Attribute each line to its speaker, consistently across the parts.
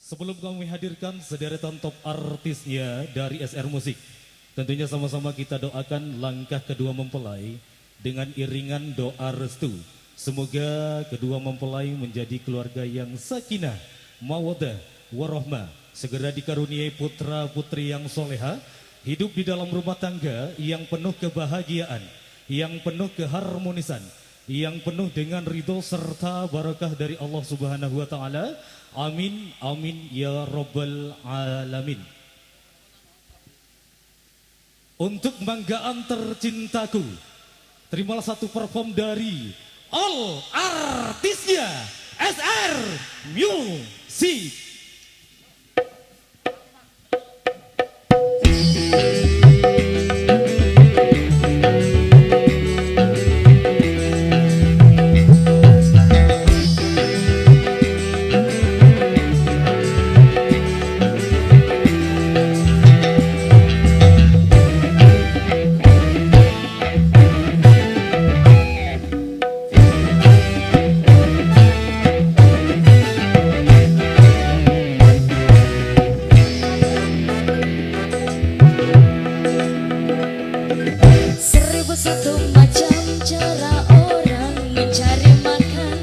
Speaker 1: Sebelum kami hadirkan sederetan top artisnya dari SR Musik, tentunya sama-sama kita doakan langkah kedua mempelai dengan iringan doa restu. Semoga kedua mempelai menjadi keluarga yang sakinah, mawaddah, warahmah, segera dikaruniai putra putri yang soleha, hidup di dalam rumah tangga yang penuh kebahagiaan, yang penuh keharmonisan, yang penuh dengan ridho serta barakah dari Allah Subhanahu wa taala. Amin amin ya rabbal alamin. Untuk banggaan tercintaku, terimalah satu perform dari all artisnya SR Music.
Speaker 2: Satu macam cara orang mencari makan,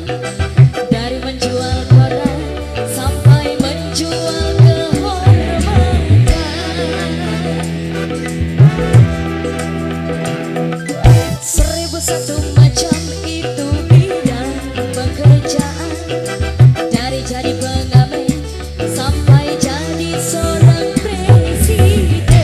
Speaker 2: dari menjual koran sampai menjual kehormatan. Seribu satu macam itu bidang pekerjaan, dari jadi pengamen sampai jadi seorang presiden.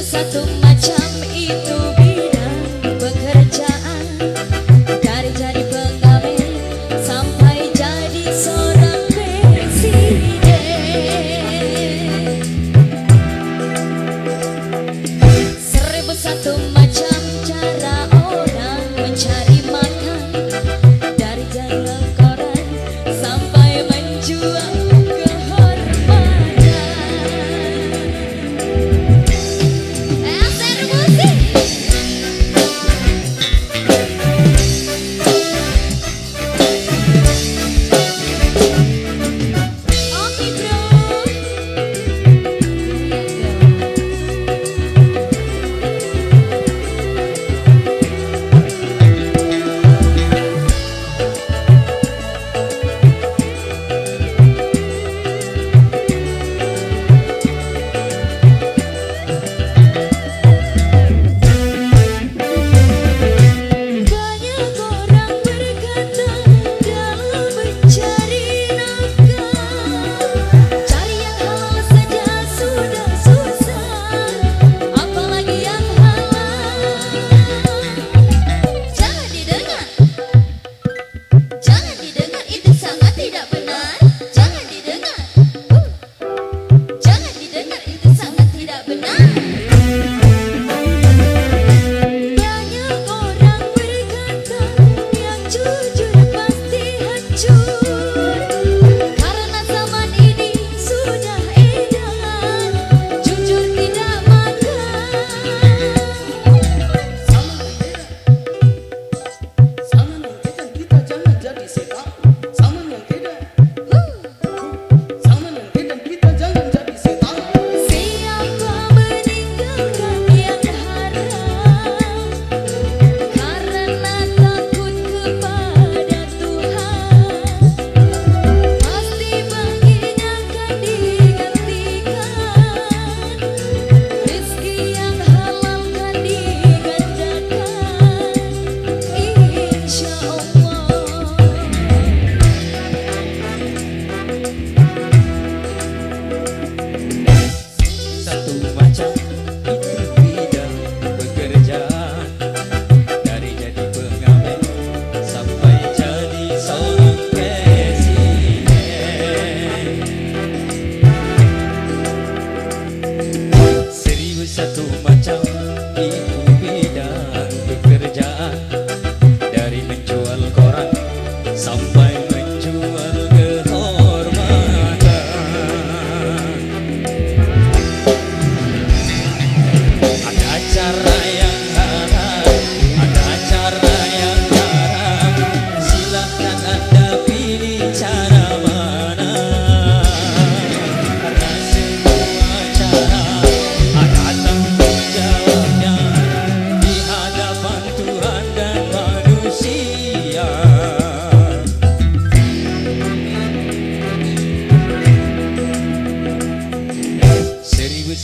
Speaker 2: Satu macam itu bidang pekerjaan, dari jadi pengamen sampai jadi seorang presiden. Seribu satu macam cara orang mencari makan, dari jual koran sampai menjual kehormatan.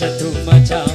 Speaker 3: satu macam